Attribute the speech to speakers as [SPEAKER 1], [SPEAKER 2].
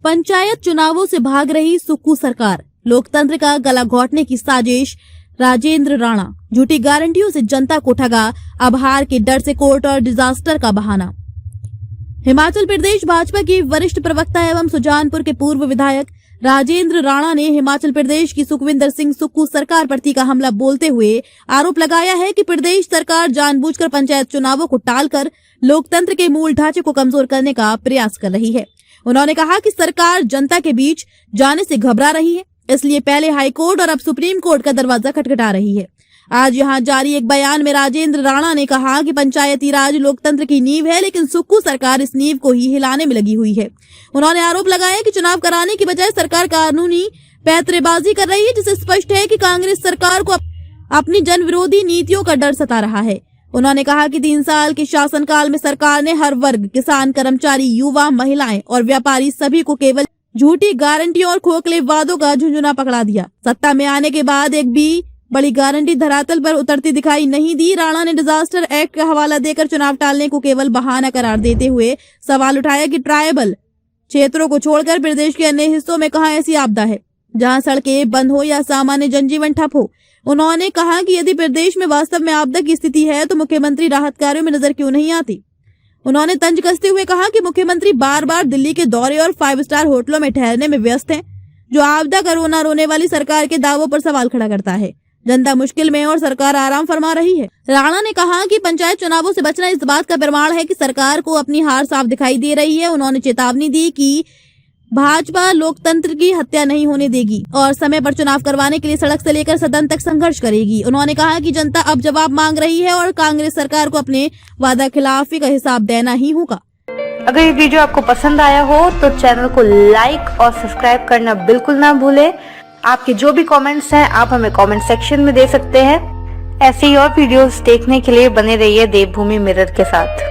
[SPEAKER 1] पंचायत चुनावों से भाग रही सुक्कू सरकार, लोकतंत्र का गला घोटने की साजिश, राजेंद्र राणा, झूठी गारंटियों से जनता को ठगा, अब हार के डर से कोर्ट और डिजास्टर का बहाना। हिमाचल प्रदेश भाजपा के वरिष्ठ प्रवक्ता एवं सुजानपुर के पूर्व विधायक राजेंद्र राणा ने हिमाचल प्रदेश की सुखविंदर सिंह सुक्कू सरकार पर तीखा हमला बोलते हुए आरोप लगाया है कि प्रदेश सरकार जानबूझकर पंचायत चुनावों को टालकर लोकतंत्र के मूल ढांचे को कमजोर करने का प्रयास कर रही है। उन्होंने कहा कि सरकार जनता के बीच जाने से घबरा रही है, इसलिए पहले हाई कोर्ट और अब सुप्रीम कोर्ट का दरवाजा खटखटा रही है। आज यहां जारी एक बयान में राजेंद्र राणा ने कहा कि पंचायती राज लोकतंत्र की नींव है, लेकिन सुक्कू सरकार इस नींव को ही हिलाने में लगी हुई है। उन्होंने आरोप लगाया कि चुनाव कराने की बजाय सरकार कानूनी पैंतरेबाजी कर रही है, जिससे स्पष्ट है कि कांग्रेस सरकार को अपनी जन विरोधी नीतियों का डर सता रहा है। उन्होंने कहा कि 3 साल के शासनकाल में सरकार ने हर वर्ग, किसान, कर्मचारी, युवा, महिलाएं और व्यापारी सभी को केवल झूठी गारंटियों और खोखले वादों का झुंझुना पकड़ा दिया। सत्ता में आने के बाद एक भी बड़ी गारंटी धरातल पर उतरती दिखाई नहीं दी। राणा ने डिजास्टर एक्ट का हवाला देकर चुनाव टालने को केवल बहाना करार देते हुए सवाल उठाया कि ट्राइबल क्षेत्रों को छोड़कर प्रदेश के अन्य हिस्सों में कहां ऐसी आपदा है जहां सड़कें बंद हो या सामान्य जनजीवन ठप हो। उन्होंने कहा कि यदि प्रदेश में वास्तव में आपदा की स्थिति है तो मुख्यमंत्री राहत कार्यों में नजर क्यों नहीं आती। उन्होंने तंज कसते हुए कहा कि मुख्यमंत्री बार बार दिल्ली के दौरे और 5 स्टार होटलों में ठहरने में व्यस्त हैं, जो आपदा का रोना रोने वाली सरकार के दावों पर सवाल खड़ा करता है। जनता मुश्किल में और सरकार आराम फरमा रही है। राणा ने कहा कि पंचायत चुनावों से बचना इस बात का प्रमाण है कि सरकार को अपनी हार साफ दिखाई दे रही है। उन्होंने चेतावनी दी कि भाजपा लोकतंत्र की हत्या नहीं होने देगी और समय पर चुनाव करवाने के लिए सड़क से लेकर सदन तक संघर्ष करेगी। उन्होंने कहा कि जनता अब जवाब मांग रही है और कांग्रेस सरकार को अपने वादा खिलाफी का हिसाब देना ही होगा।
[SPEAKER 2] अगर ये वीडियो आपको पसंद आया हो तो चैनल को लाइक और सब्सक्राइब करना बिल्कुल ना भूलें। आपके जो भी कमेंट्स हैं आप हमें कमेंट सेक्शन में दे सकते हैं। ऐसे ही और वीडियोस देखने के लिए बने रहिए देवभूमि मिरर के साथ।